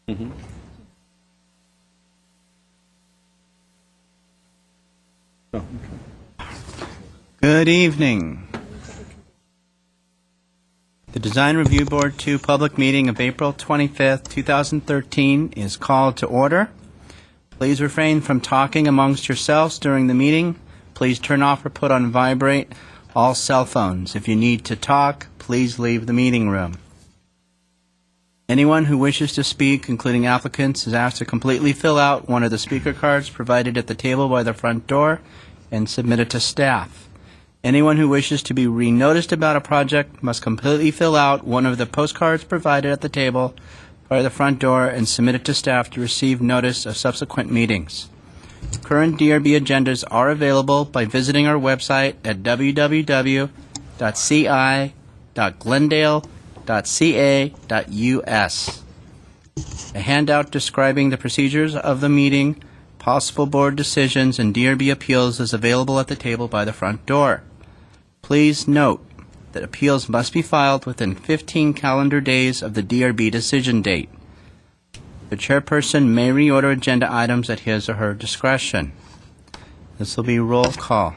Mm-hmm. Oh, okay. Good evening. The Design Review Board 2 public meeting of April 25th, 2013 is called to order. Please refrain from talking amongst yourselves during the meeting. Please turn off or put on vibrate all cell phones. If you need to talk, please leave the meeting room. Anyone who wishes to speak, including applicants, is asked to completely fill out one of the speaker cards provided at the table by the front door and submit it to staff. Anyone who wishes to be re-noticed about a project must completely fill out one of the postcards provided at the table by the front door and submit it to staff to receive notice of subsequent meetings. Current DRB agendas are available by visiting our website at www.ci.glendale.ca.us. A handout describing the procedures of the meeting, possible board decisions, and DRB appeals is available at the table by the front door. Please note that appeals must be filed within 15 calendar days of the DRB decision date. The chairperson may reorder agenda items at his or her discretion. This will be roll call.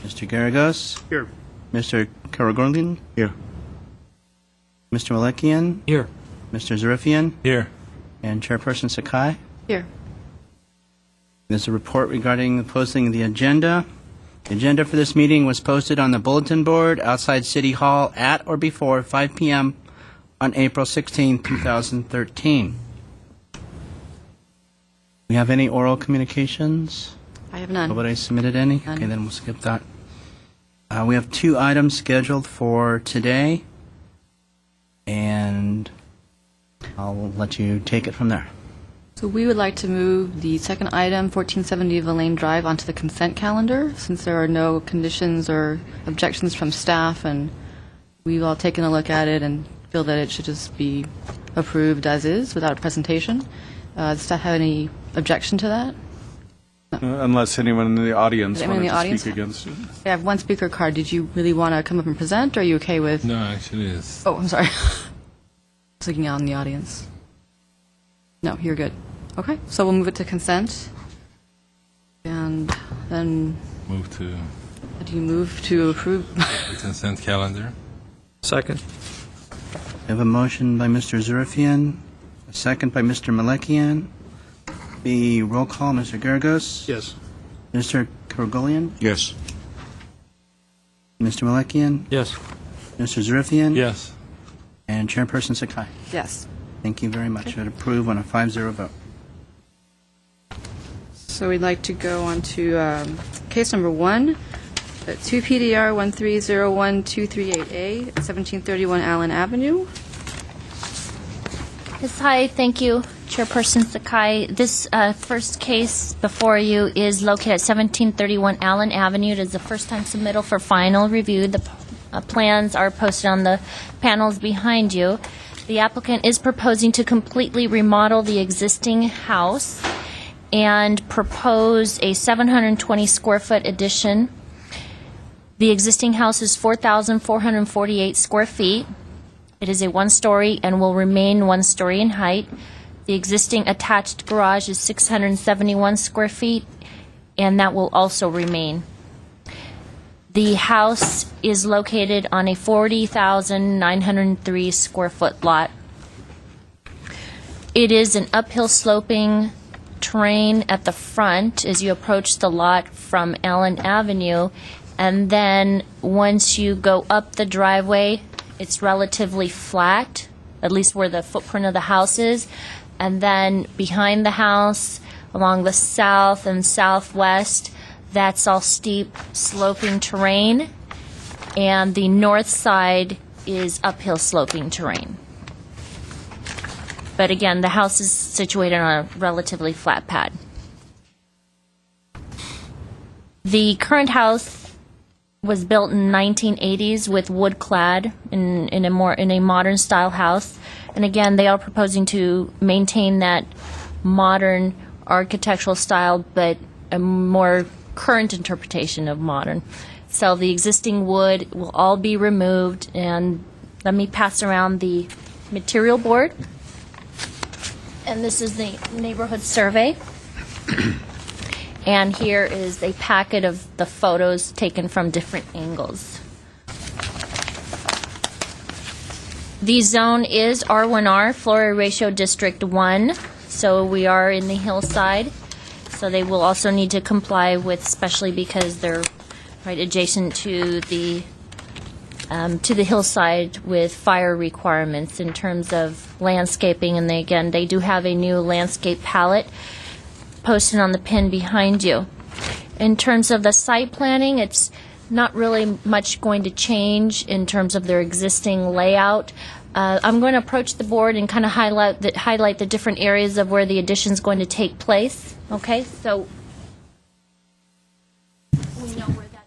Mr. Garagos? Here. Mr. Karagorlian? Here. Mr. Malekian? Here. Mr. Zarifian? Here. And Chairperson Sakai? Here. There's a report regarding the posting of the agenda. The agenda for this meeting was posted on the bulletin board outside City Hall at or before 5 p.m. on April 16, 2013. We have any oral communications? I have none. Nobody submitted any? None. Okay, then we'll skip that. We have 2 items scheduled for today, and I'll let you take it from there. So we would like to move the second item, 1470 Villain Drive, onto the consent calendar, since there are no conditions or objections from staff, and we've all taken a look at it and feel that it should just be approved as is without a presentation. Does staff have any objection to that? Unless anyone in the audience Does anyone wanted in the to audience? speak against it. I have one speaker card. Did you really want to come up and present, or are you okay with... No, actually, it's Oh, I'm sorry. I was looking out in the audience. No, you're good. Okay, so we'll move it to consent. And then, move to do you move to approve? the consent calendar. Second. I have a motion by Mr. Zarifian, a second by Mr. Malekian. The roll call, Mr. Garagos? Yes. Mr. Karagolian? Yes. Mr. Malekian? Yes. Mr. Zarifian? Yes. And Chairperson Sakai. Yes. Thank you very much. I'd approve on a 5-0 vote. So we'd like to go on to case number 1, 2 PDR 13012388, 1731 Allen Avenue. Yes, hi, thank you, Chairperson Sakai. This first case before you is located at 1731 Allen Avenue. It is the first-time submittal for final review. The plans are posted on the panels behind you. The applicant is proposing to completely remodel the existing house and propose a 720-square-foot addition. The existing house is 4,448 square feet. It is a one-story and will remain one-story in height. The existing attached garage is 671 square feet, and that will also remain. The house is located on a 40,903 square foot lot. It is an uphill sloping terrain at the front as you approach the lot from Allen Avenue, and then once you go up the driveway, it's relatively flat, at least where the footprint of the house is, and then behind the house, along the south and southwest, that's all steep, sloping terrain, and the north side is uphill sloping terrain. But again, the house is situated on a relatively flat pad. The current house was built in 1980s with wood clad in a modern style house, and again, they are proposing to maintain that modern architectural style, but a more current interpretation of modern. So the existing wood will all be removed, and let me pass around the material board. And this is the neighborhood survey. And here is a packet of the photos taken from different angles. The zone is R1R, Flora Ratio District 1, so we are in the hillside. So they will also need to comply with, especially because they're right adjacent to the hillside with fire requirements in terms of landscaping. And they do have a new landscape palette posted on the pin behind you. In terms of the site planning, it's not really much going to change in terms of their existing layout. I'm going to approach the board and kind of highlight the different areas of where the addition is going to take place. Okay, so we know where that's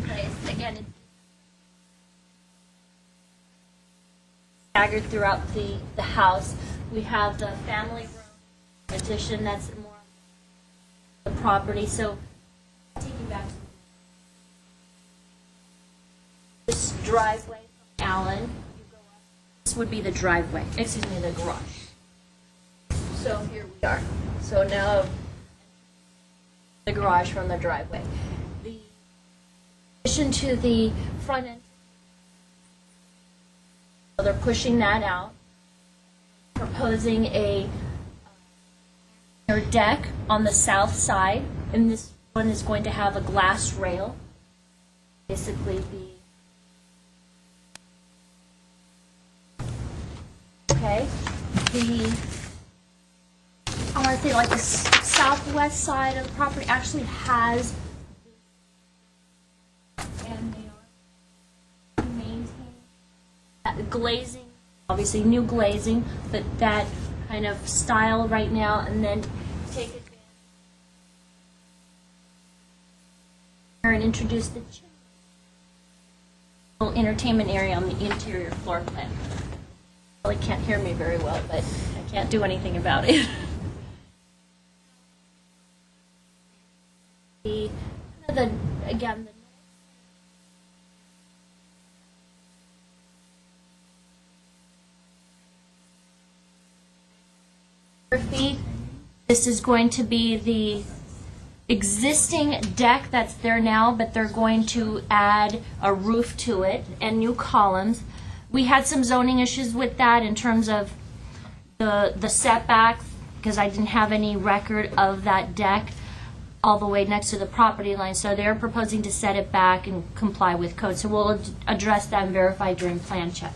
placed. Again, it's staggered throughout the house. We have the family room addition that's more on the property. So take you back to this driveway from Allen. You go up. This would be the driveway. Excuse me, the garage. So here we are. So now the garage from the driveway. The addition to the front end. So they're pushing that out. Proposing a deck on the south side, and this one is going to have a glass rail. Basically, I want to say like the southwest side of the property actually has, and they are maintaining glazing, obviously new glazing, but that kind of style right now, and then take advantage and introduce the little entertainment area on the interior floor plan. Well, you can't hear me very well, but I can't do anything about it. Again, feet. This is going to be the existing deck that's there now, but they're going to add a roof to it and new columns. We had some zoning issues with that in terms of the setbacks, because I didn't have any record of that deck all the way next to the property line. So they're proposing to set it back and comply with code. So we'll address that and verify during plan check.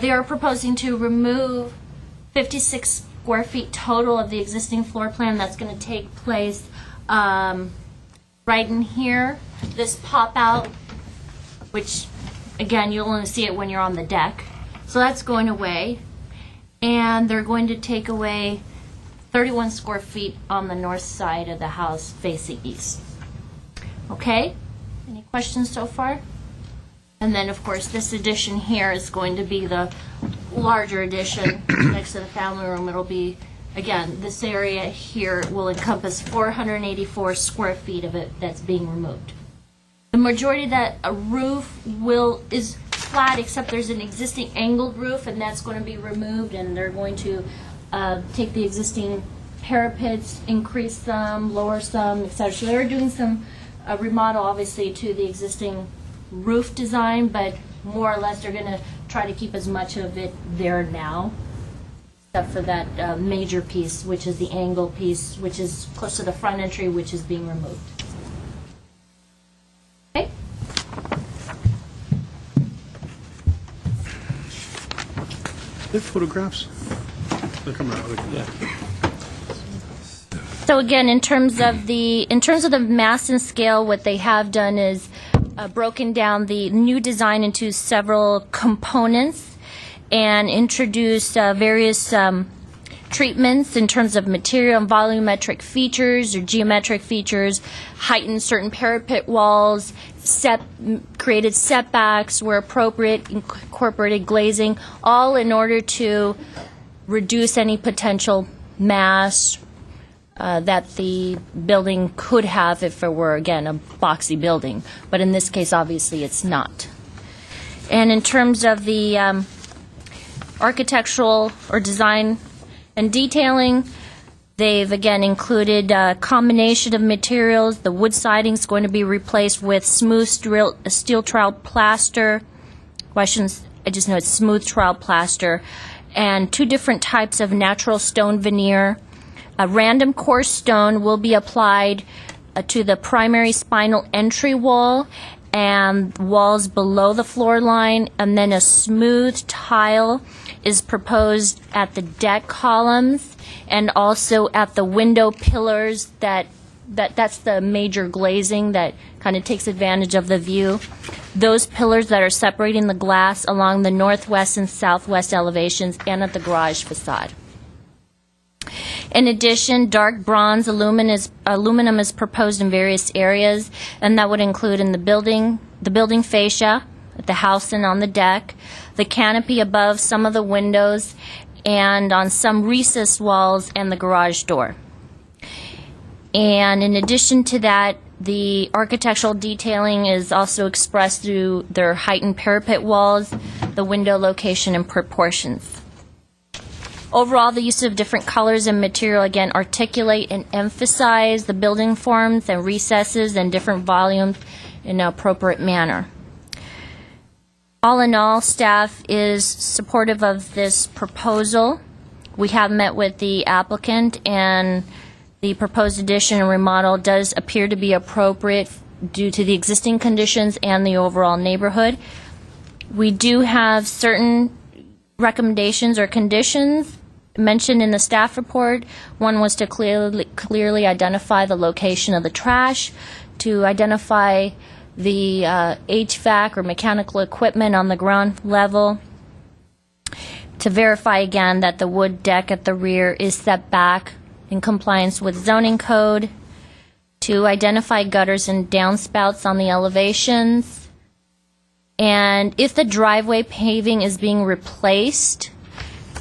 They are proposing to remove 56 square feet total of the existing floor plan. That's going to take place right in here. This pop out, which again, you'll only see it when you're on the deck. So that's going away. And they're going to take away 31 square feet on the north side of the house facing east. Okay? Any questions so far? And then, of course, this addition here is going to be the larger addition next to the family room. It'll be, again, this area here will encompass 484 square feet of it that's being removed. The majority of that roof is flat, except there's an existing angled roof, and that's going to be removed, and they're going to take the existing parapets, increase some, lower some, etc. So they're doing some remodel, obviously, to the existing roof design, but more or less they're going to try to keep as much of it there now, except for that major piece, which is the angle piece, which is close to the front entry, which is being removed. Okay? The photographs? They're coming out. Yeah. So again, in terms of the mass and scale, what they have done is broken down the new design into several components and introduced various treatments in terms of material and volumetric features or geometric features, heightened certain parapet walls, created setbacks where appropriate, incorporated glazing, all in order to reduce any potential mass that the building could have if it were, again, a boxy building. But in this case, obviously, it's not. And in terms of the architectural or design And detailing, they've again included a combination of materials. The wood siding is going to be replaced with smooth steel trowel plaster. Well, I just know it's smooth trowel plaster. And 2 different types of natural stone veneer. A random coarse stone will be applied to the primary spinal entry wall and walls below the floor line, and then a smooth tile is proposed at the deck columns and also at the window pillars. That's the major glazing that kind of takes advantage of the view. Those pillars that are separating the glass along the northwest and southwest elevations and at the garage facade. In addition, dark bronze aluminum is proposed in various areas, and that would include in the building fascia, at the house and on the deck, the canopy above some of the windows, and on some recessed walls and the garage door. And in addition to that, the architectural detailing is also expressed through their heightened parapet walls, the window location, and proportions. Overall, the use of different colors and material, again, articulate and emphasize the building forms and recesses and different volumes in an appropriate manner. All in all, staff is supportive of this proposal. We have met with the applicant, and the proposed addition and remodel does appear to be appropriate due to the existing conditions and the overall neighborhood. We do have certain recommendations or conditions mentioned in the staff report. One was to clearly identify the location of the trash, to identify the HVAC or mechanical equipment on the ground level, to verify again that the wood deck at the rear is set back in compliance with zoning code, to identify gutters and downspouts on the elevations, and if the driveway paving is being replaced,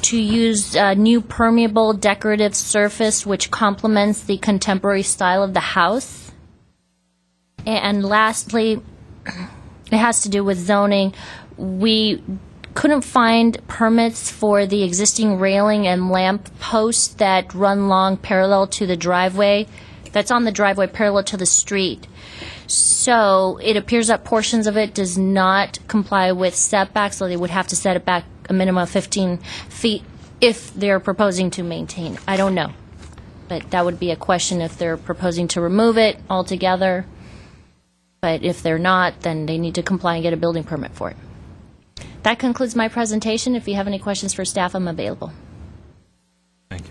to use a new permeable decorative surface which complements the contemporary style of the house. And lastly, it has to do with zoning. We couldn't find permits for the existing railing and lamp posts that run long parallel to the driveway, that's on the driveway parallel to the street. So it appears that portions of it does not comply with setbacks, so they would have to set it back a minimum of 15 feet if they're proposing to maintain. I don't know. But that would be a question if they're proposing to remove it altogether. But if they're not, then they need to comply and get a building permit for it. That concludes my presentation. If you have any questions for staff, I'm available. Thank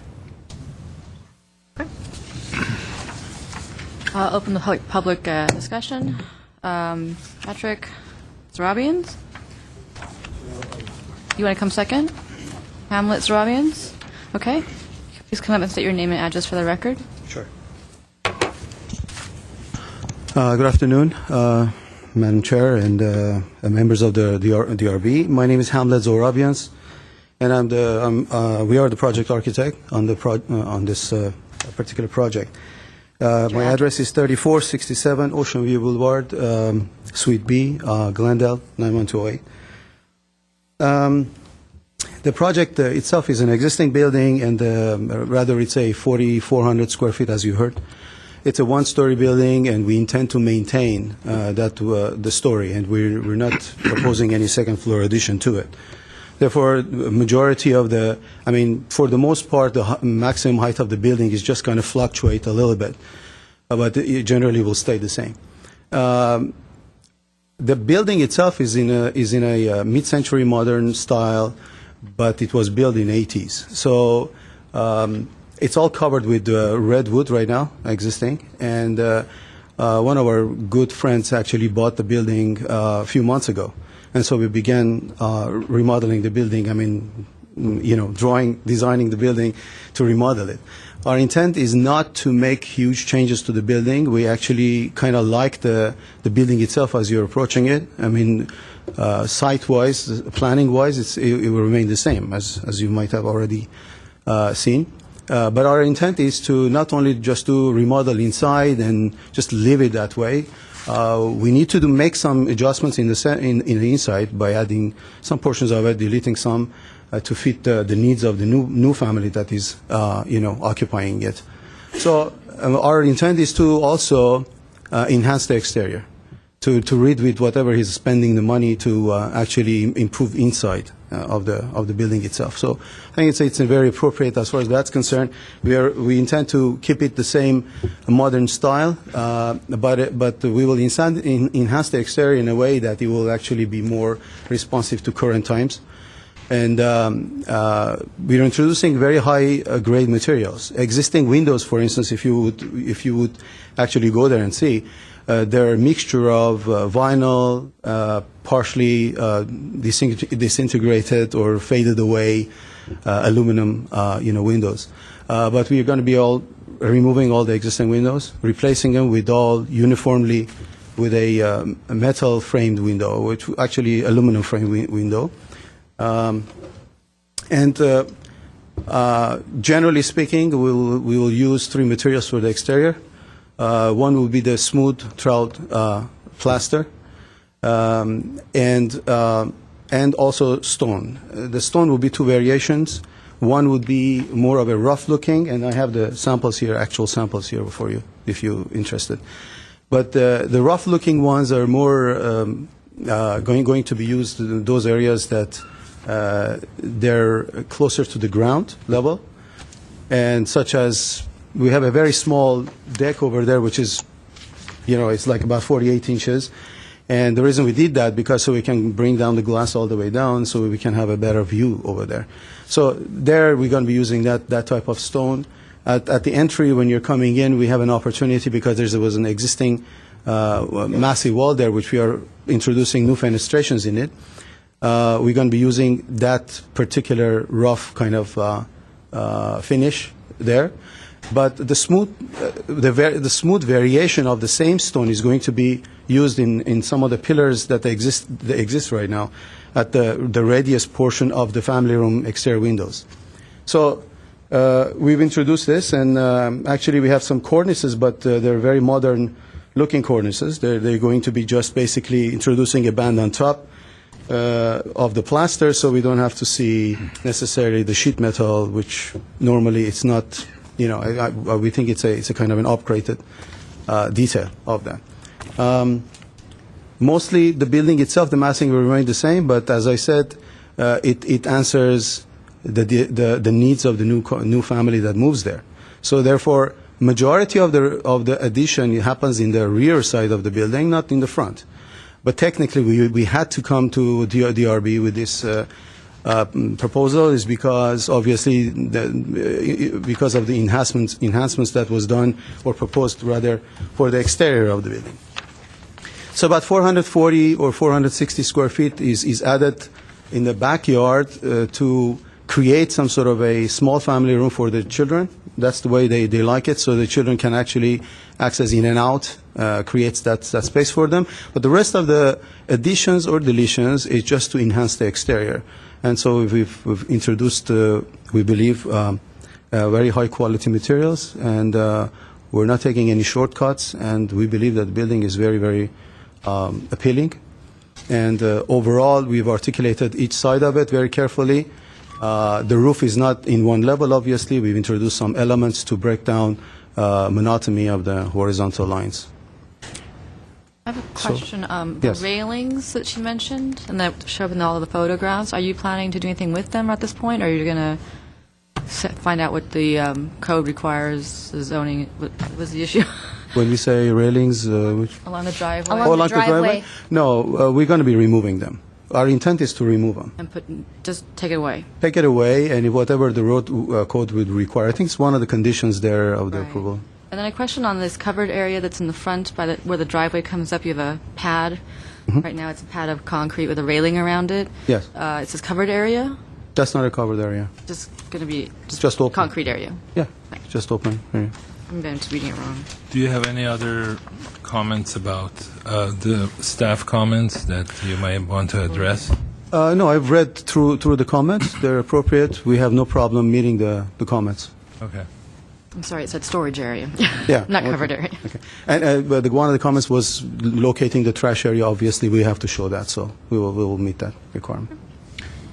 you. I'll open the public discussion. Patrick Zarabians? You want to come second? Hamlet Zarabians? Okay. Please come up and state your name and address for the record. Sure. Good afternoon, Madam Chair and members of the DRB. My name is Hamlet Zorabians, and we are the project architect on this particular project. My address is 3467 Ocean View Boulevard, Suite B, Glendale, 91208. The project itself is an existing building, and rather it's a 4,400 square feet, as you heard. It's a one-story building, and we intend to maintain the story, and we're not proposing any second-floor addition to it. Therefore, majority of for the most part, the maximum height of the building is just going to fluctuate a little bit, but it generally will stay the same. The building itself is in a mid-century modern style, but it was built in 80s. So it's all covered with red wood right now, existing. And one of our good friends actually bought the building a few months ago. And so we began remodeling the building, designing the building to remodel it. Our intent is not to make huge changes to the building. We actually kind of like the building itself as you're approaching it. Site-wise, planning-wise, it will remain the same, as you might have already seen. But our intent is to not only just do remodel inside and just leave it that way, We need to make some adjustments in the inside by adding some portions of it, deleting some to fit the needs of the new family that is occupying it. So our intent is to also enhance the exterior, to read with whatever he's spending the money to actually improve inside of the building itself. So I think it's very appropriate as far as that's concerned. We intend to keep it the same modern style, but we will enhance the exterior in a way that it will actually be more responsive to current times. And we're introducing very high grade materials. Existing windows, for instance, if you would actually go there and see, they're a mixture of vinyl, partially disintegrated or faded away aluminum, windows. But we are going to be removing all the existing windows, replacing them with all uniformly with a metal framed window, which actually aluminum framed window. Generally speaking, we will use three materials for the exterior. One will be the smooth troweled plaster, and also stone. The stone will be two variations. One would be more of a rough looking, and I have the samples here, actual samples here for you, if you're interested. But the rough looking ones are more going to be used in those areas that they're closer to the ground level, and such as we have a very small deck over there, which is, it's like about 48 inches. And the reason we did that, because so we can bring down the glass all the way down so we can have a better view over there. So there we're going to be using that type of stone. At the entry, when you're coming in, we have an opportunity because there was an existing massive wall there, which we are introducing new fenestrations in it. We're going to be using that particular rough kind of finish there. But the smooth variation of the same stone is going to be used in some of the pillars that exist right now at the radius portion of the family room exterior windows. So we've introduced this, and actually we have some cornices, but they're very modern looking cornices. They're going to be just basically introducing a band on top of the plaster, so we don't have to see necessarily the sheet metal, which normally it's not. We think it's a kind of an upgraded detail of that. Mostly the building itself, the massing will remain the same, but as I said, it answers the needs of the new family that moves there. So therefore, majority of the addition happens in the rear side of the building, not in the front. But technically, we had to come to DRB with this proposal is because obviously because of the enhancements that was done or proposed rather for the exterior of the building. So about 440 or 460 square feet is added in the backyard to create some sort of a small family room for the children. That's the way they like it, so the children can actually access in and out, creates that space for them. But the rest of the additions or deletions is just to enhance the exterior. And so we've introduced, we believe, very high quality materials, and we're not taking any shortcuts, and we believe that the building is very, very appealing. And overall, we've articulated each side of it very carefully. The roof is not in one level, obviously. We've introduced some elements to break down monotony of the horizontal lines. I have a question. Yes. The railings that you mentioned and that show up in all of the photographs, are you planning to do anything with them at this point, or are you going to find out what the code requires, the zoning? What was the issue? When we say railings, which? Along the driveway? Along the driveway. No, we're going to be removing them. Our intent is to remove them. And just take it away? Take it away, and whatever the road code would require. I think it's one of the conditions there of the Right. approval. And then a question on this covered area that's in the front where the driveway comes up. You have a pad. Right now it's a pad of concrete with a railing around it. Yes. It says covered area? That's not a covered area. Just going to be Just open. concrete area. Yeah, just open area. I'm just reading it wrong. Do you have any other comments about the staff comments that you might want to address? No, I've read through the comments. They're appropriate. We have no problem meeting the comments. Okay. I'm sorry, it said storage area. Yeah. Not okay. covered area. Okay. And but one of the comments was locating the trash area. Obviously, we have to show that, so we will meet that requirement.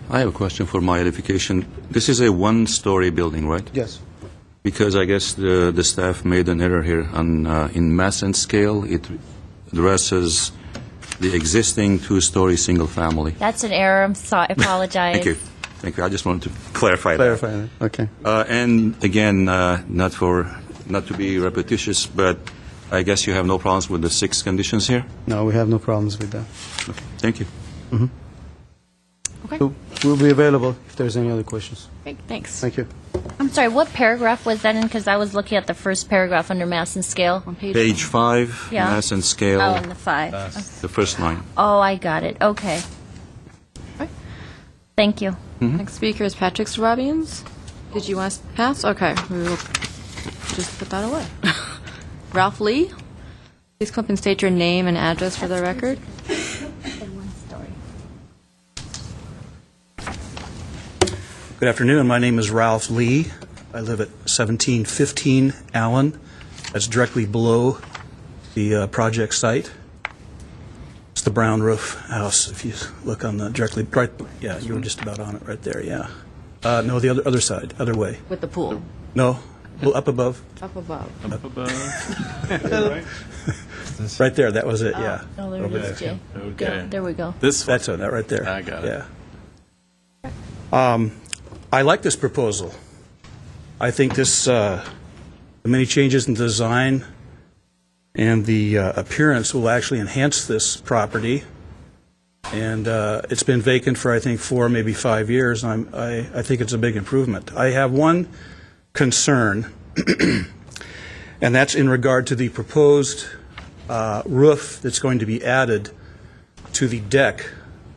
I have a question for my edification. This is a one-story building, right? Yes. Because I guess the staff made an error here. In mass and scale, it addresses the existing two-story single-family. That's an error. I'm sorry. I apologize. Thank you. Thank you. I just wanted to clarify that. Clarify that. Okay. And again, not to be repetitious, but I guess you have no problems with the 6 conditions here? No, we have no problems with that. Thank you. Okay, We'll be available if there's any other questions. great, thanks. Thank you. I'm sorry, what paragraph was that in? Because I was looking at the first paragraph under mass and scale. On page Page 5, Yeah. mass and scale, Oh, and the 5. the first line. Oh, I got it. Okay. Okay. Thank you. Next speaker is Patrick Swabians. Did you want to pass? Okay, we will just put that away. Ralph Lee, please come up and state your name and address for the record. Good afternoon. My name is Ralph Lee. I live at 1715 Allen. That's directly below the project site. It's the brown roof house. If you look on the directly right, yeah, you were just about on it right there. Yeah. No, the other side, other way. With the pool, No, well, up above, up above. right there. That was it. Yeah. Oh, there it is, Jay. Okay. There we go. This one. That's it. That right there. I got it. Yeah. I like this proposal. I think this, the many changes in design and the appearance will actually enhance this property. And it's been vacant for, I think, 4, maybe 5 years. And I think it's a big improvement. I have one concern, and that's in regard to the proposed roof that's going to be added to the deck,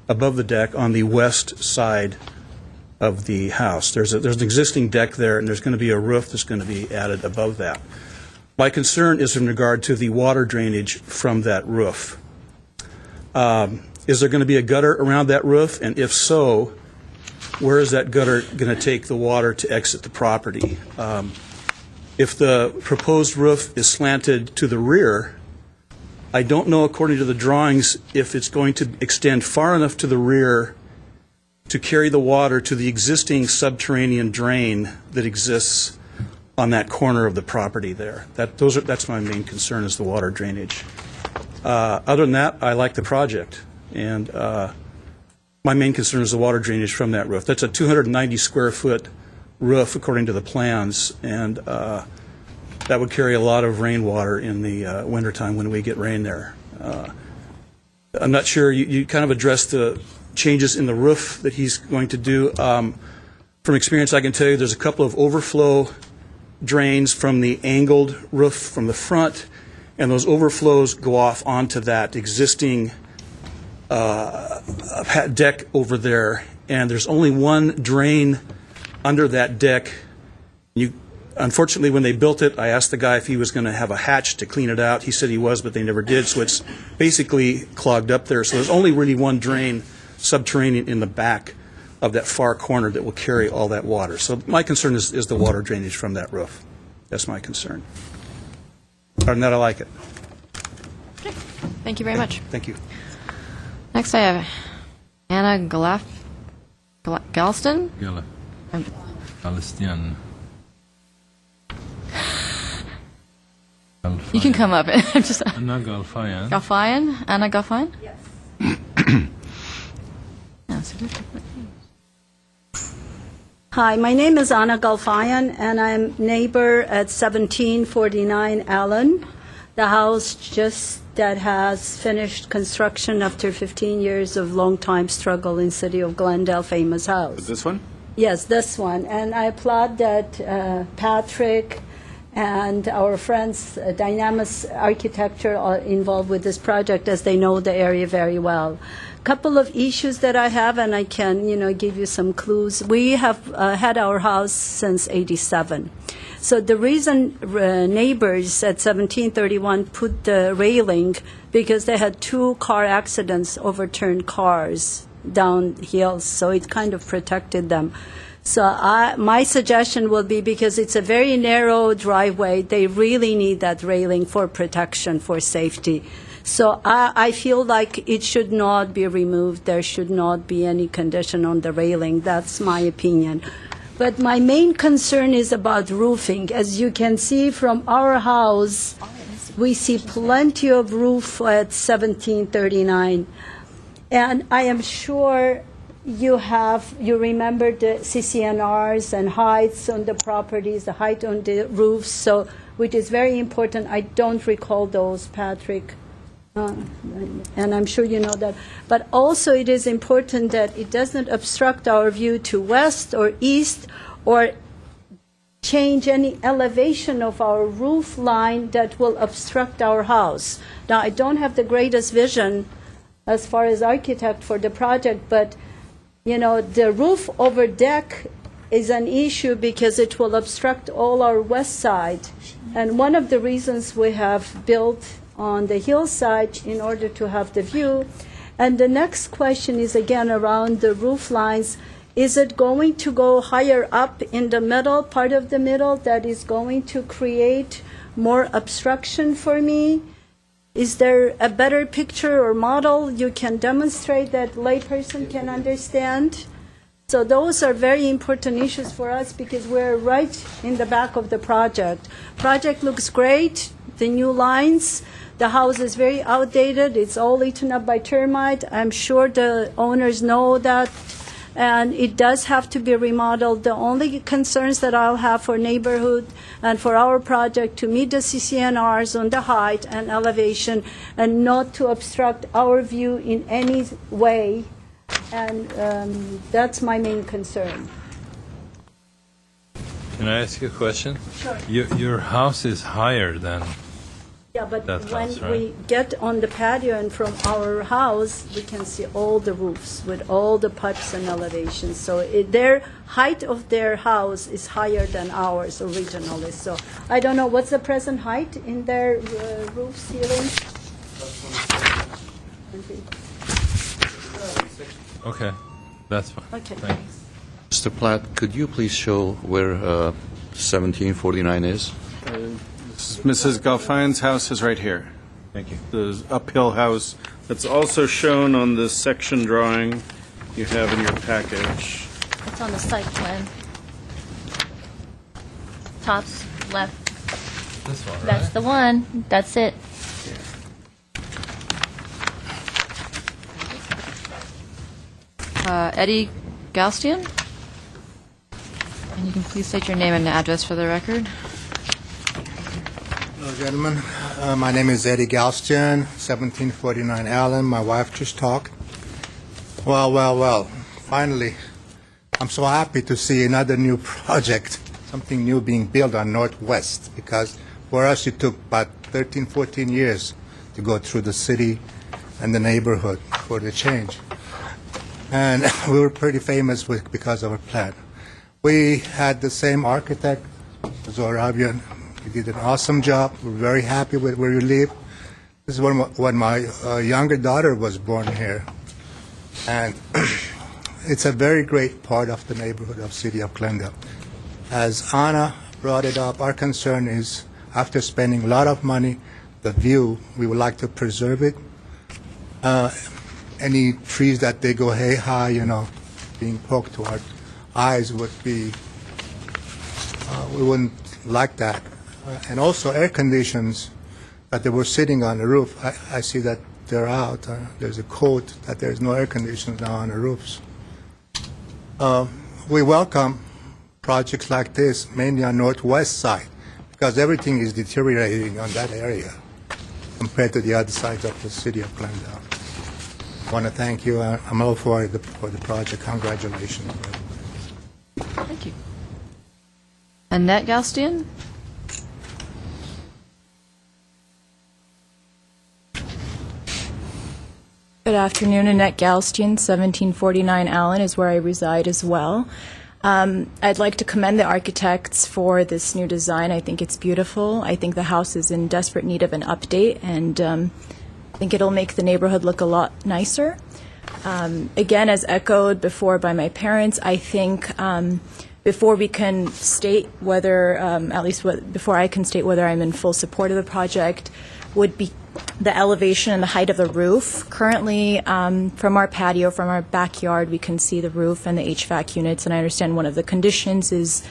above the deck on the west side of the house. There's an existing deck there, and there's going to be a roof that's going to be added above that. My concern is in regard to the water drainage from that roof. Is there going to be a gutter around that roof? And if so, where is that gutter going to take the water to exit the property? If the proposed roof is slanted to the rear, I don't know, according to the drawings, if it's going to extend far enough to the rear to carry the water to the existing subterranean drain that exists on that corner of the property there. That's my main concern, is the water drainage. Other than that, I like the project, and my main concern is the water drainage from that roof. That's a 290 square foot roof according to the plans, and that would carry a lot of rainwater in the wintertime when we get rain there. I'm not sure, you kind of addressed the changes in the roof that he's going to do. From experience, I can tell you there's a couple of overflow drains from the angled roof from the front, and those overflows go off onto that existing deck over there, and there's only one drain under that deck. Unfortunately, when they built it, I asked the guy if he was going to have a hatch to clean it out. He said he was, but they never did, so it's basically clogged up there. So there's only really one drain subterranean in the back of that far corner that will carry all that water. So my concern is the water drainage from that roof. That's my concern. Other than that, I like it. Okay, thank you very much. Thank you. Next I have Anna Galston. Palestinian. You can come up. I'm just Anna Galfayan. Galfayan. Anna Galfayan. Yes. Hi, my name is Anna Galfayan, and I'm neighbor at 1749 Allen, the house just that has finished construction after 15 years of long-time struggle in city of Glendale, famous house. This one? Yes, this one. And I applaud that Patrick and our friends, Dynamis Architecture, are involved with this project, as they know the area very well. Couple of issues that I have, and I can, give you some clues. We have had our house since '87. So the reason neighbors at 1731 put the railing, because they had 2 car accidents, overturned cars down hills, so it kind of protected them. So my suggestion will be, because it's a very narrow driveway, they really need that railing for protection, for safety. So I feel like it should not be removed. There should not be any condition on the railing. That's my opinion. But my main concern is about roofing. As you can see from our house, we see plenty of roof at 1739. And I am sure you remember the CCNRs and heights on the properties, the height on the roofs, so, which is very important. I don't recall those, Patrick. And I'm sure you know that. But also it is important that it doesn't obstruct our view to west or east or change any elevation of our roof line that will obstruct our house. Now, I don't have the greatest vision as far as architect for the project, but the roof over deck is an issue because it will obstruct all our west side. And one of the reasons we have built on the hillside in order to have the view. And the next question is again around the roof lines. Is it going to go higher up in the middle, part of the middle, that is going to create more obstruction for me? Is there a better picture or model you can demonstrate that layperson can understand? So those are very important issues for us because we're right in the back of the project. Project looks great, the new lines. The house is very outdated. It's all eaten up by termite. I'm sure the owners know that. And it does have to be remodeled. The only concerns that I'll have for neighborhood and for our project to meet the CCNRs on the height and elevation and not to obstruct our view in any way. And that's my main concern. Can I ask you a question? Sure. Your house is higher than... Yeah, but That when house, right? we get on the patio and from our house, we can see all the roofs with all the pipes and elevations. So their height of their house is higher than ours originally. So I don't know, what's the present height in their roof ceiling? Okay, that's fine. Okay. Thanks. Mr. Platt, could you please show where 1749 is? Mrs. Galfine's house is right here. Thank you. The uphill house that's also shown on the section drawing you have in your package. It's on the site plan. Top left. This one, right? That's the one. That's it. Eddie Galstian? And you can please state your name and address for the record. Hello, gentlemen. My name is Eddie Galstian, 1749 Allen. My wife just talked. Well. Finally, I'm so happy to see another new project, something new being built on Northwest, because for us it took about 13, 14 years to go through the city and the neighborhood for the change. And we were pretty famous because of our plan. We had the same architect, Zorabian. He did an awesome job. We're very happy with where you live. This is when my younger daughter was born here. And it's a very great part of the neighborhood of City of Glendale. As Anna brought it up, our concern is, after spending a lot of money, the view, we would like to preserve it. Any trees that they go high, being poked to our eyes would be, we wouldn't like that. And also air conditions that they were sitting on the roof. I see that they're out. There's a code that there's no air conditions now on the roofs. We welcome projects like this, mainly on Northwest side, because everything is deteriorating on that area compared to the other sides of the City of Glendale. I want to thank you. I'm all for the project. Congratulations. Thank you. Annette Galstian? Good afternoon, Annette Galstian, 1749 Allen is where I reside as well. I'd like to commend the architects for this new design. I think it's beautiful. I think the house is in desperate need of an update, and I think it'll make the neighborhood look a lot nicer. Again, as echoed before by my parents, I think before we can state whether, before I can state whether I'm in full support of the project, would be the elevation and the height of the roof. Currently, from our patio, from our backyard, we can see the roof and the HVAC units, and I understand one of the conditions is,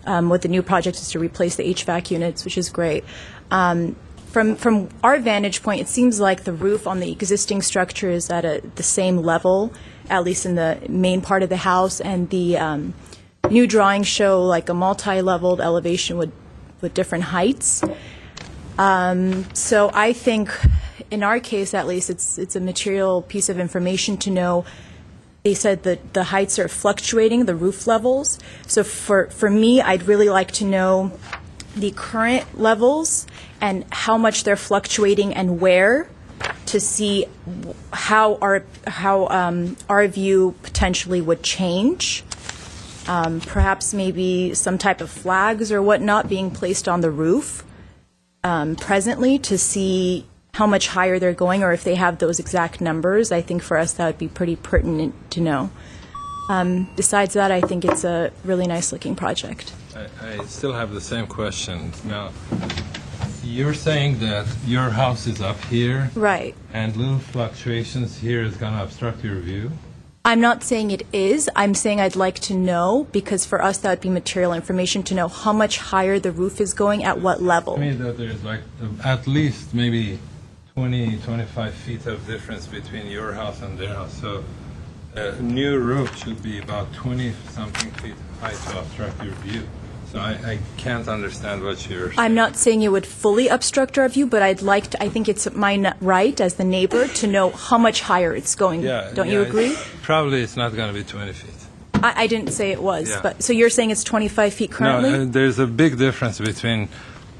with the new project, is to replace the HVAC units, which is great. From our vantage point, it seems like the roof on the existing structure is at the same level, at least in the main part of the house, and the new drawings show like a multi-leveled elevation with different heights. So I think, in our case at least, it's a material piece of information to know. They said that the heights are fluctuating, the roof levels. So for me, I'd really like to know the current levels and how much they're fluctuating and where, to see how our view potentially would change. Perhaps maybe some type of flags or whatnot being placed on the roof presently to see how much higher they're going, or if they have those exact numbers. I think for us that would be pretty pertinent to know. Besides that, I think it's a really nice looking project. I still have the same question. Now, you're saying that your house is up here, Right. and little fluctuations here is going to obstruct your view? I'm not saying it is. I'm saying I'd like to know, because for us that would be material information to know how much higher the roof is going at what level. I mean that there's like at least maybe 20, 25 feet of difference between your house and their house. So a new roof should be about 20-something feet high to obstruct your view. So I can't understand what you're saying. I'm not saying it would fully obstruct our view, but I'd like to, I think it's my right as the neighbor to know how much higher it's going. Don't you agree? Probably it's not going to be 20 feet. I didn't say it was, Yeah. but so you're saying it's 25 feet currently? No, there's a big difference between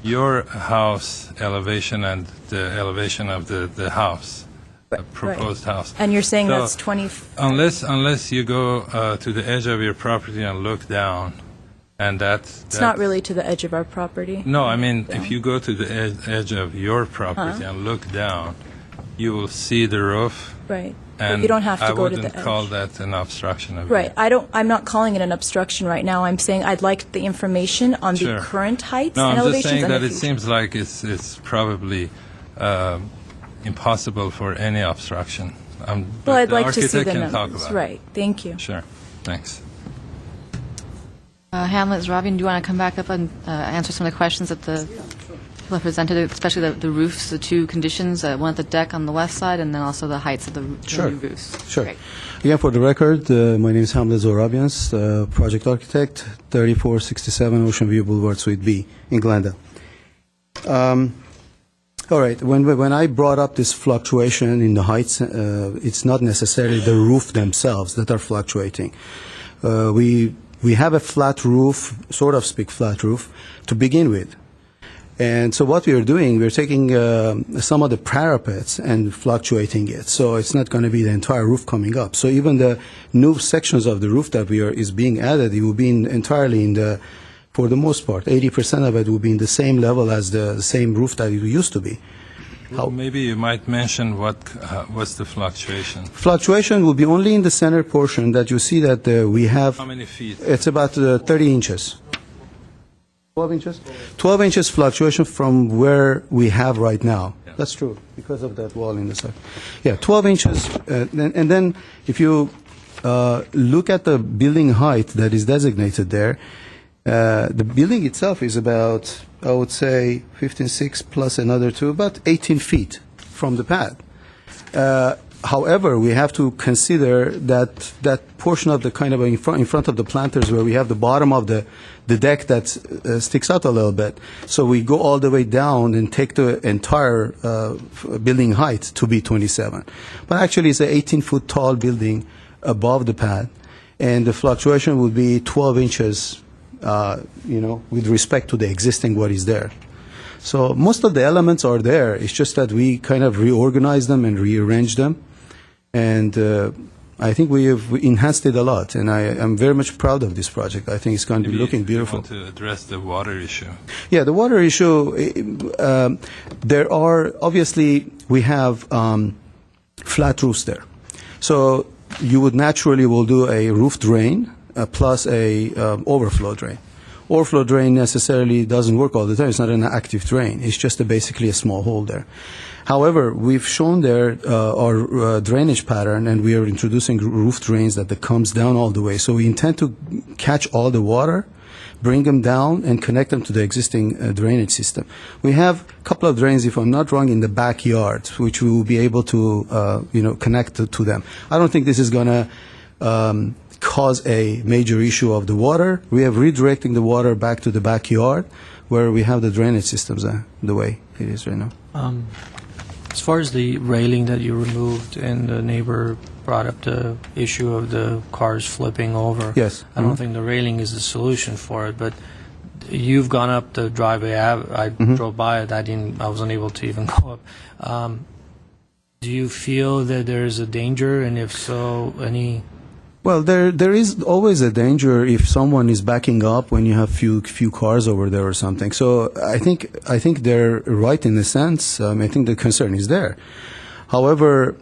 your house elevation and the elevation of the house, the proposed house. And you're saying So, that's 20... Unless you go to the edge of your property and look down, and It's not really to the edge of our property. No, I mean, if you go to the edge of your property and look down, you will see the roof. Right. And But you don't have to I go to the wouldn't edge. call that an obstruction of Right. view. I'm not calling it an obstruction right now. I'm saying I'd like the information on Sure. the current heights No, and I'm just elevations saying and that the it future. seems like it's probably impossible for any obstruction. Well, But I'd the like to see architect the can talk numbers. about it. Right. Thank you. Sure. Thanks. Hamlet, Robin, do you want to come back up and answer some of the questions that the people have presented, especially the roofs, the two conditions, one at the deck on the west side, and then also the heights of the Sure. new roofs? Sure. Great. Again, for the record, my name is Hamlet Zorabians, project architect, 3467 Ocean View Boulevard, Suite B in Glendale. All right, when I brought up this fluctuation in the heights, it's not necessarily the roof themselves that are fluctuating. We have a flat roof, sort of speak flat roof, to begin with. And so what we are doing, we're taking some of the parapets and fluctuating it. So it's not going to be the entire roof coming up. So even the new sections of the roof that is being added, it will be entirely in the, for the most part, 80% of it will be in the same level as the same roof that it used to be. Maybe you might mention what's the fluctuation. Fluctuation will be only in the center portion that you see that we have. How many feet? It's about 30 inches. 12 inches? 12 inches fluctuation from where we have right now. Yeah. That's true, because of that wall in the side. Yeah, 12 inches. And then if you look at the building height that is designated there, the building itself is about, I would say, 15.6 plus another 2, about 18 feet from the pad. However, we have to consider that portion of the kind of in front of the planters where we have the bottom of the deck that sticks out a little bit. So we go all the way down and take the entire building height to be 27. But actually, it's an 18-foot tall building above the pad, and the fluctuation would be 12 inches. With respect to the existing what is there. So most of the elements are there. It's just that we kind of reorganize them and rearrange them. And I think we have enhanced it a lot. And I'm very much proud of this project. I think it's going to be looking beautiful. You want to address the water issue. Yeah, the water issue, there are, obviously, we have flat roofs there. So you would naturally will do a roof drain plus a overflow drain. Overflow drain necessarily doesn't work all the time. It's not an active drain. It's just basically a small hole there. However, we've shown there our drainage pattern, and we are introducing roof drains that comes down all the way. So we intend to catch all the water, bring them down, and connect them to the existing drainage system. We have a couple of drains, if I'm not wrong, in the backyard, which we will be able to, connect to them. I don't think this is going to cause a major issue of the water. We are redirecting the water back to the backyard, where we have the drainage systems the way it is right now. As far as the railing that you removed and the neighbor brought up the issue of the cars flipping over. Yes. I don't think the railing is the solution for it, but you've gone up the driveway. I drove by it. I wasn't able to even go up. Do you feel that there is a danger, and if so, any? Well, there is always a danger if someone is backing up when you have few cars over there or something. So I think they're right in a sense. I think the concern is there. However,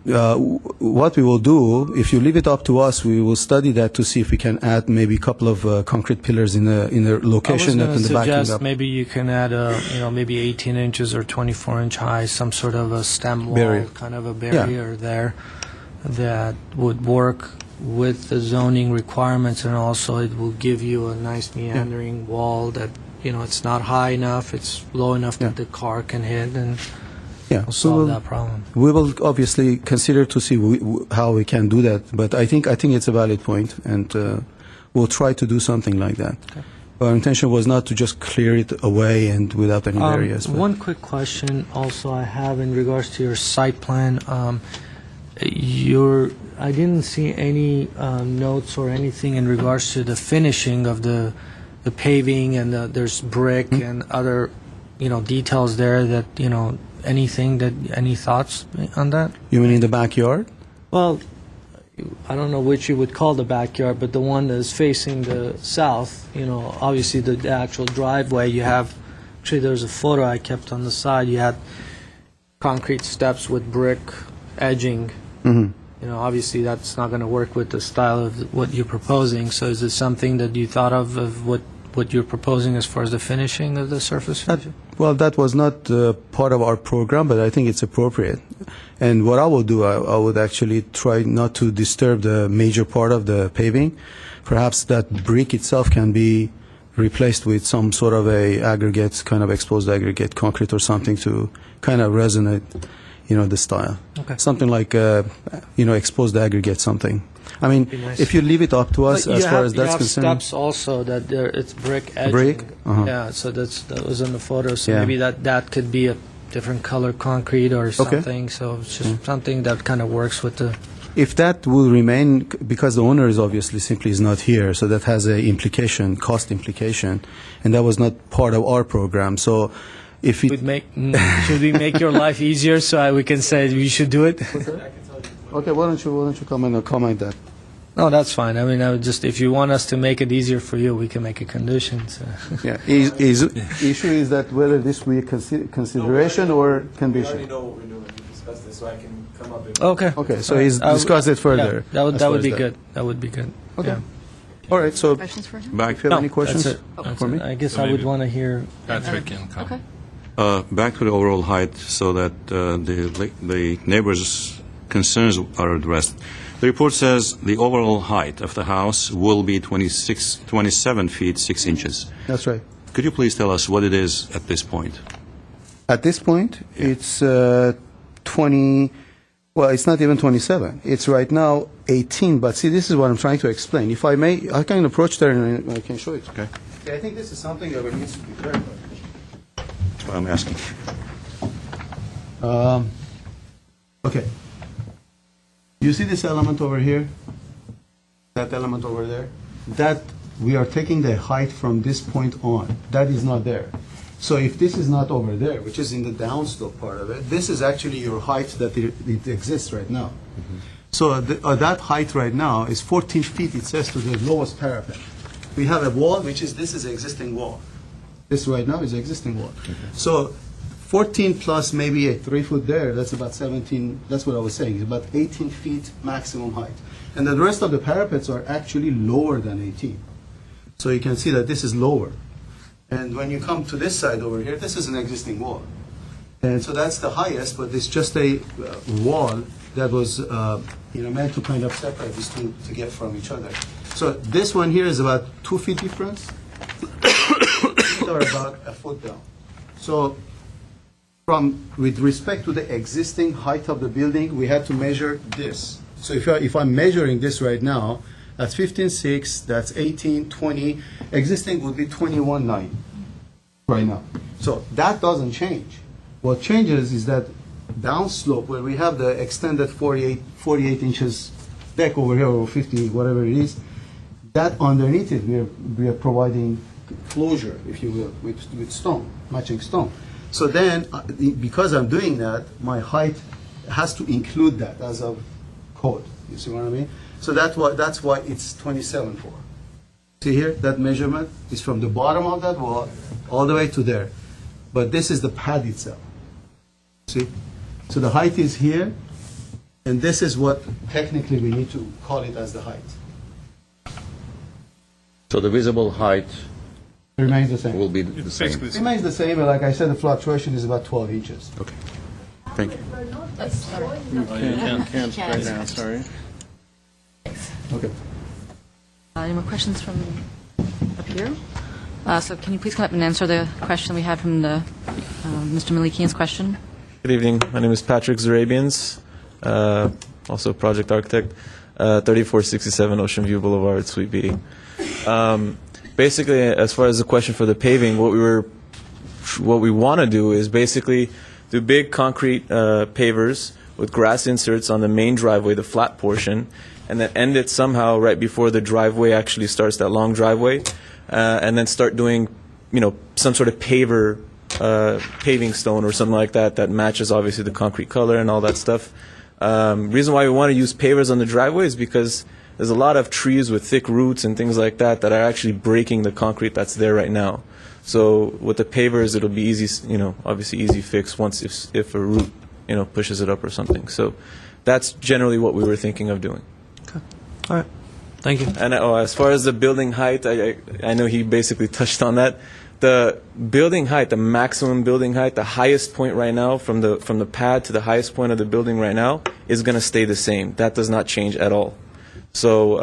what we will do, if you leave it up to us, we will study that to see if we can add maybe a couple of concrete pillars in a location that in the backing suggest up. maybe you can add maybe 18 inches or 24 inch high, some sort of a stem wall, Barrier. kind of a barrier there that would work with the zoning requirements, and also it will give you a nice meandering wall that, it's not high enough, it's low enough that the car can hit, and Yeah, will solve that problem. We will obviously consider to see how we can do that, but I think it's a valid point, and we'll try to do something like that. Okay. Our intention was not to just clear it away and without any barriers. but- One quick question also I have in regards to your site plan. I didn't see any notes or anything in regards to the finishing of the paving, and there's brick and other, details there that, any thoughts on that? You mean in the backyard? Well, I don't know which you would call the backyard, but the one that is facing the south, obviously the actual driveway, you have, actually there's a photo I kept on the side, you had concrete steps with brick edging. Mm-hmm. Obviously that's not going to work with the style of what you're proposing, so is it something that you thought of what you're proposing as far as the finishing of the surface finishing? Well, that was not part of our program, but I think it's appropriate. And what I will do, I would actually try not to disturb the major part of the paving. Perhaps that brick itself can be replaced with some sort of a aggregate, kind of exposed aggregate concrete or something to kind of resonate, the style. Okay. Something like, exposed aggregate something. I mean, Be nice. if you leave it up to us But as far as you that's have concerned. steps also that it's brick edging. Brick? Uh-huh. Yeah, so that was in the photo. So Yeah. maybe that could be a different color concrete or something. So it's just something that kind of works with the. If that will remain, because the owner is obviously simply is not here, so that has a implication, cost implication, and that was not part of our program. So if it... Should we make your life easier so we can say we should do it? Okay, why don't you comment that? No, that's fine. I mean, I would just, if you want us to make it easier for you, we can make a condition. So. Yeah, issue is that whether this be a consideration or condition. We already know what we're doing. We discussed this, so I can come up and... Okay. Okay, so he's discuss it further. Yeah, as that far would as be good. That would be good. Okay. Yeah. All right, so Questions for him? Back, if you have any questions That's it. for me? I guess So I would maybe- want to hear. Patrick can come. Okay. back to the overall height so that the neighbors' concerns are addressed. The report says the overall height of the house will be 27 feet 6 inches. That's right. Could you please tell us what it is at this point? At this point, it's 20, well, it's not even 27. It's right now 18, but see, this is what I'm trying to explain. If I may, I can approach there and I can show it. Okay. I think this is something that needs to be clarified. That's what I'm asking. Okay. You see this element over here? That element over there? That, we are taking the height from this point on. That is not there. So if this is not over there, which is in the downslope part of it, this is actually your height that it exists right now. So that height right now is 14 feet, it says, to the lowest parapet. We have a wall, this is the existing wall. This right now is the existing wall. So 14 plus maybe a 3 foot there, that's about 17, that's what I was saying, it's about 18 feet maximum height. And the rest of the parapets are actually lower than 18. So you can see that this is lower. And when you come to this side over here, this is an existing wall. And so that's the highest, but it's just a wall that was meant to kind of separate these two to get from each other. So this one here is about 2 feet difference. These are about a foot down. So with respect to the existing height of the building, we had to measure this. So if I'm measuring this right now, that's 15.6, that's 18, 20. Existing would be 21.9 right now. So that doesn't change. What changes is that downslope where we have the extended 48 inches deck over here, or 50, whatever it is, that underneath it we are providing closure, if you will, with stone, matching stone. So then, because I'm doing that, my height has to include that as a code. You see what I mean? So that's why it's 27.4. See here, that measurement is from the bottom of that wall all the way to there. But this is the pad itself. See? So the height is here, and this is what technically we need to call it as the height. So the visible height Remains the same. will be the same. Remains the same, but like I said, the fluctuation is about 12 inches. Okay. Thank you. Can't right now, sorry. Okay. Any more questions from up here? So can you please come up and answer the question we had from the Mr. Malikian's question? Good evening. My name is Patrick Zarabians, also project architect, 3467 Ocean View Boulevard, Suite B. Basically, as far as the question for the paving, what we want to do is basically do big concrete pavers with grass inserts on the main driveway, the flat portion, and then end it somehow right before the driveway actually starts, that long driveway, and then start doing, some sort of paver, paving stone or something like that that matches obviously the concrete color and all that stuff. Reason why we want to use pavers on the driveway is because there's a lot of trees with thick roots and things like that that are actually breaking the concrete that's there right now. So with the pavers, it'll be easy, obviously easy fix once if a root, pushes it up or something. So that's generally what we were thinking of doing. Okay. All right. Thank you. And as far as the building height, I know he basically touched on that. The building height, the maximum building height, the highest point right now from the pad to the highest point of the building right now is going to stay the same. That does not change at all. So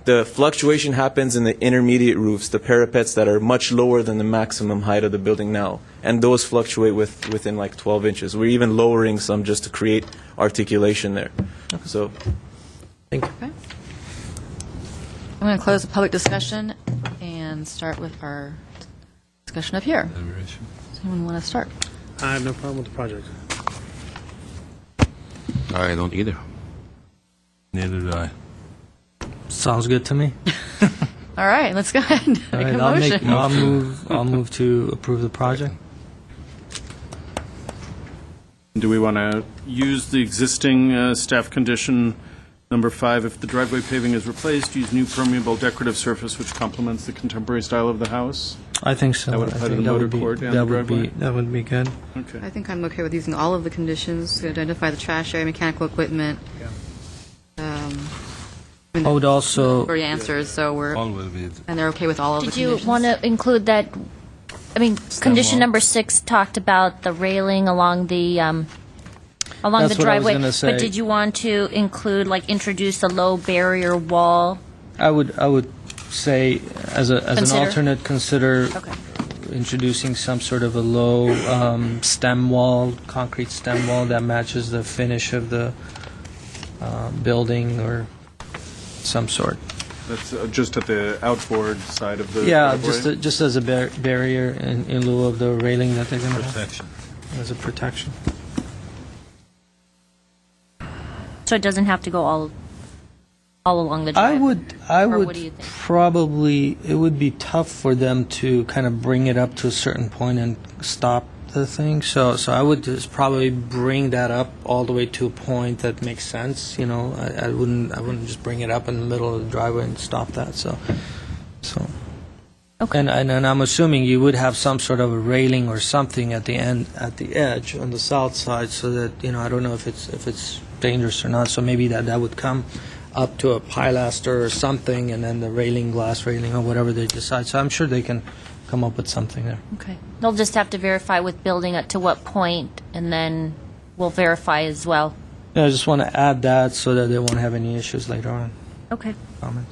the fluctuation happens in the intermediate roofs, the parapets that are much lower than the maximum height of the building now, and those fluctuate within like 12 inches. We're even lowering some just to create articulation there. Okay. So, thank you. Okay. I'm going to close the public discussion and start with our discussion up here. Does anyone want to start? I have no problem with the project. I don't either. Neither do I. Sounds good to me. All right, let's go ahead and All make right, a motion. I'll move to approve the project. Do we want to use the existing staff condition number 5, if the driveway paving is replaced, use new permeable decorative surface which complements the contemporary style of the house? I think so. That would apply to the motor court and the driveway? That would be good. Okay. I think I'm okay with using all of the conditions to identify the trash area, mechanical equipment. I would also, Already answers, so we're, All will be. and they're okay with all of the Did you conditions. want to include that, condition number 6 talked about the railing along the, along That's the what I was driveway. gonna say. But did you want to include, introduce a low barrier wall? I would say as an Consider. alternate, consider Okay. introducing some sort of a low stem wall, concrete stem wall that matches the finish of the building or some sort. That's just at the outboard side of the Yeah, driveway? just as a barrier in lieu of the railing that they're going to have Protection. as a protection. So it doesn't have to go all along the driveway? I Or would what do you think? probably, it would be tough for them to kind of bring it up to a certain point and stop the thing. So I would just probably bring that up all the way to a point that makes sense. I wouldn't just bring it up in the middle of the driveway and stop that. So Okay. And I'm assuming you would have some sort of a railing or something at the end, at the edge on the south side, so that, I don't know if it's dangerous or not, so maybe that would come up to a pilaster or something, and then the railing, glass railing, or whatever they decide. So I'm sure they can come up with something there. Okay. They'll just have to verify with building it to what point, and then we'll verify as well. Yeah, I just want to add that so that they won't have any issues later on. Okay. Comment.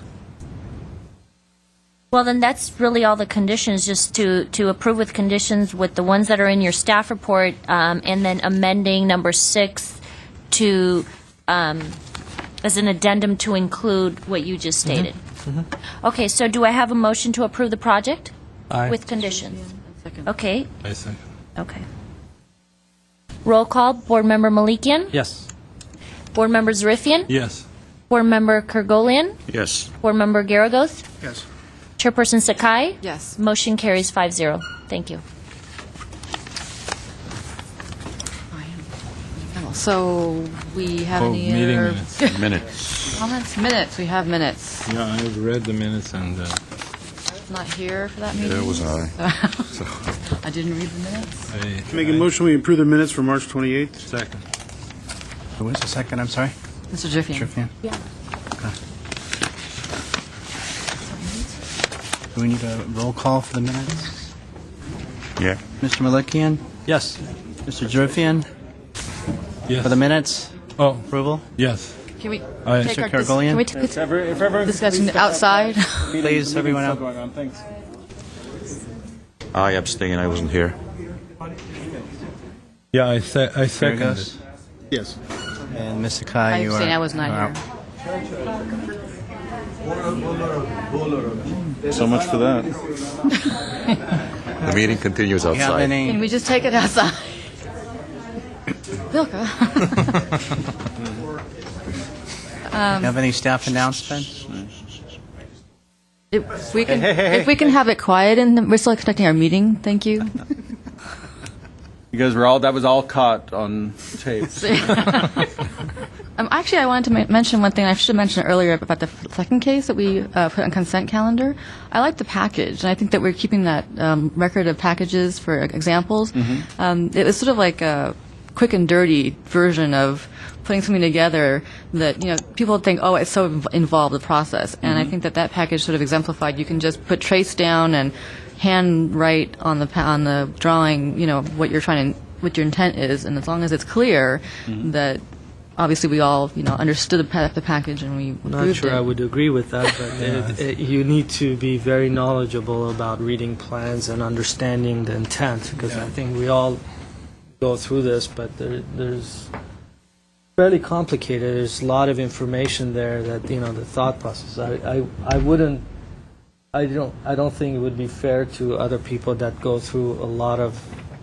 Well, then that's really all the conditions, just to approve with conditions with the ones that are in your staff report, and then amending number 6 to, as an addendum to include what you just stated. Okay, so do I have a motion to approve the project? Aye. With conditions? Okay, I second. okay. Roll call, Board Member Malikian? Yes. Board Member Zarifian? Yes. Board Member Kergolian? Yes. Board Member Garagos? Yes. Chairperson Sakai? Yes. Motion carries 5-0. Thank you. So we have any Meeting other minutes. Minutes. comments? Minutes, we have minutes. Yeah, I've read the minutes and Not here for that meeting? There was I. I didn't read the minutes. I Make a motion, we approve the minutes for March 28th. second. Who was the second? I'm sorry. Mr. Jiffian. Jiffian. Yeah. Do we need a roll call for the minutes? Yeah. Mr. Malikian? Yes. Mr. Jiffian? Yes. For the minutes? Oh, Approval? yes. Can we Aye. take Mr. our Kergolian? can we take discussion outside? Please, everyone out. I abstain. I wasn't here. Yeah, I second Garagos? it. Yes. And Ms. Sakai, I you are... abstain, I was not are here. out. So much for that. The meeting continues Do you have outside. Can any... we just take it outside? Vilka? Have any staff announcements? If we can have it quiet, and we're still expecting our meeting. Thank you. You guys were that was all caught on tape. Actually, I wanted to mention one thing. I should have mentioned earlier about the second case that we put on consent calendar. I like the package, and I think that we're keeping that record of packages for examples. It was sort of like a quick and dirty version of putting something together that, people think, oh, it's so involved, the process. And I think that package sort of exemplified. You can just put trace down and hand write on the drawing, what you're what your intent is, and as long as it's clear that obviously we all, understood the package and we I'm not approved sure it. I would agree with that, but you need to be very knowledgeable about reading plans and understanding the intent, because I think we all go through this, but there's fairly complicated. There's a lot of information there that, the thought process. I don't think it would be fair to other people that go through a lot of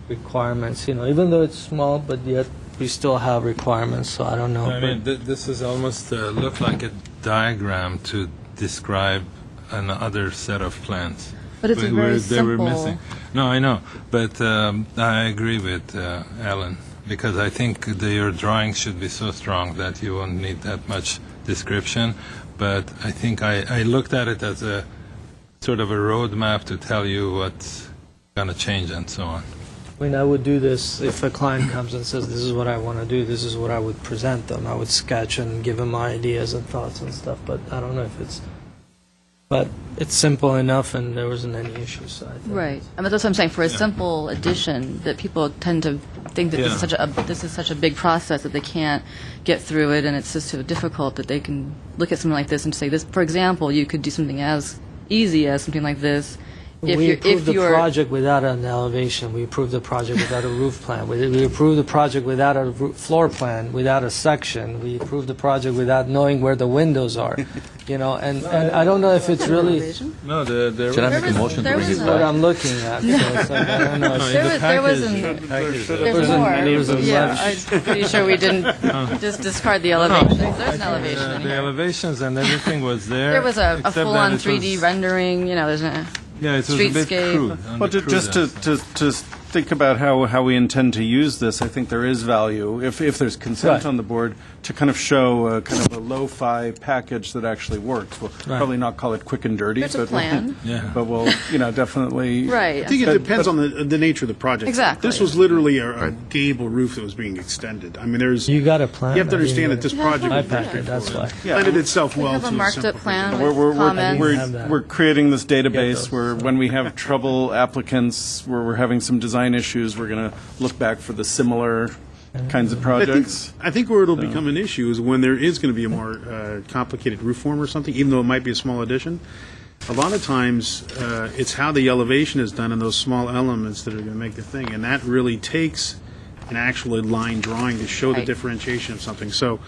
requirements, even though it's small, but yet we still have requirements, so I don't know. I mean, this is almost look like a diagram to describe another set of plans. But it's a very they were simple- missing. No, I know, but I agree with Alan, because I think your drawing should be so strong that you won't need that much description. But I think I looked at it as a sort of a roadmap to tell you what's going to change and so on. I mean, I would do this if a client comes and says, this is what I want to do, this is what I would present them. I would sketch and give them my ideas and thoughts and stuff, but I don't know if it's... But it's simple enough, and there wasn't any issues, so I think. Right. I mean, that's what I'm saying. For a simple addition, that people tend to think that this is such a big process that they can't get through it, and it's just so difficult that they can look at something like this and say, this. For example, you could do something as easy as something like this. We approved the project without an elevation. We approved the project without a roof plan. We approved the project without a floor plan, without a section. We approved the project without knowing where the windows are. And I don't know if it's really... No, there Should I make a motion to bring it This is what back? I'm looking at. So it's like, I don't know. There was more. There was a Yeah, bunch. I'm pretty sure we didn't just discard the elevations. There's an elevation in the here. elevations and everything was there. There was a except that full-on it 3D was- rendering. There's a Yeah, it was a bit streetscape. crude. on Well, the crude just aspect. to think about how we intend to use this, I think there is value, if there's consent Right. on the board, to kind of show kind of a lo-fi package that actually works. We'll probably not call it quick and dirty, There's a but plan. but we'll definitely Right. I think it depends on the nature of the project. Exactly. This was literally a gable roof that was being extended. I mean, there's You got a plan. you have to understand that this project I was very packed it, that's why. straightforward. Lended itself We well have to a marked up simplification. plan with comments. have that. we're creating this database those. where when we have trouble applicants, where we're having some design issues, we're going to look back for the similar kinds of projects. I think where it'll become an issue is when there is going to be a more complicated roof form or something, even though it might be a small addition. A lot of times, it's how the elevation is done and those small elements that are going to make the thing, and that really takes an actual line drawing to show the Right. differentiation of something. So,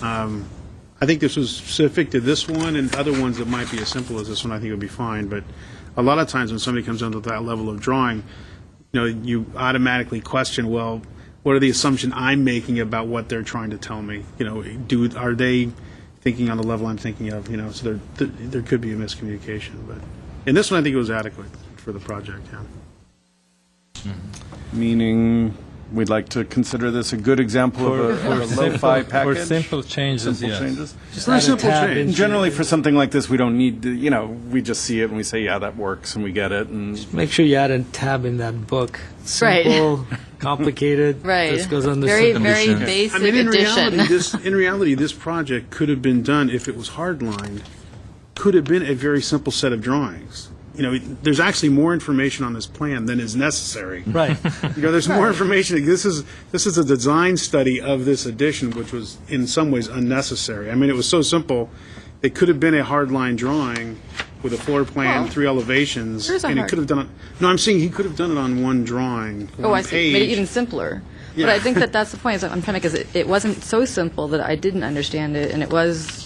I think this was specific to this one, and other ones that might be as simple as this one, I think would be fine. But a lot of times when somebody comes under that level of drawing, you automatically question, well, what are the assumptions I'm making about what they're trying to tell me? Are they thinking on the level I'm thinking of? So there could be a miscommunication. But in this one, I think it was adequate for the project. Yeah. Meaning, we'd like to consider this a good example of a lo-fi package. For simple changes, Simple yes. changes. Just Very add a simple tab change. into- Generally, for something like this, we don't need to, we just see it and we say, yeah, that works, and we get it. And Make sure you add a tab in that book. Right. Simple, complicated. Right. This goes under very, simple. very basic I mean, addition. in reality, this project could have been done if it was hardlined. Could have been a very simple set of drawings. There's actually more information on this plan than is necessary. Right. There's more information. This is a design study of this addition, which was in some ways unnecessary. I mean, it was so simple. It could have been a hardline drawing with a floor plan, Well, 3 elevations, there's a and he hard- could have done it. No, I'm saying he could have done it on one drawing, one Oh, I see. page. Made it even simpler. Yeah. But I think that's the point. Is I'm trying to, because it wasn't so simple that I didn't understand it, and it was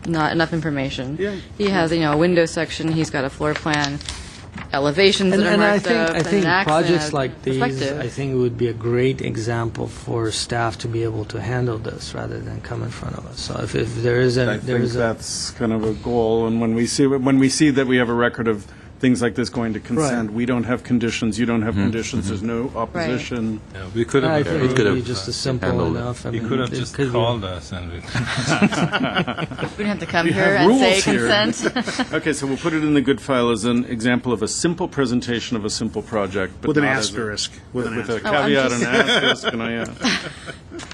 not enough information. Yeah. He has, a window section. He's got a floor plan, elevations And, that are and I marked think up, I and think an accent, projects like these, perspective. I think it would be a great example for staff to be able to handle this rather than come in front of us. So if there is I a there think is a that's kind of a goal. And when we see that we have a record of things like this going to consent, Right. we don't have conditions, you don't have conditions, there's no opposition. Yeah, we could I have. think could it would have be just a simple handled it. enough. I You mean, could have it just could be- called us and we. We don't have to come We here have and say rules here. consent. Okay, so we'll put it in the good file as an example of a simple presentation of a simple project. But with an not as a- asterisk. With an With a asterisk. Oh, I'm caveat just- and an asterisk, and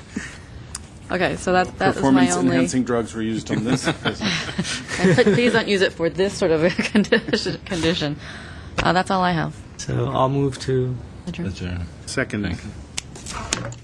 Okay, so that was my only. performance-enhancing drugs were used on this. Please don't use it for this sort of a condition. That's all I have. So I'll move to Adjourn. Adjourn. Second. Thank you.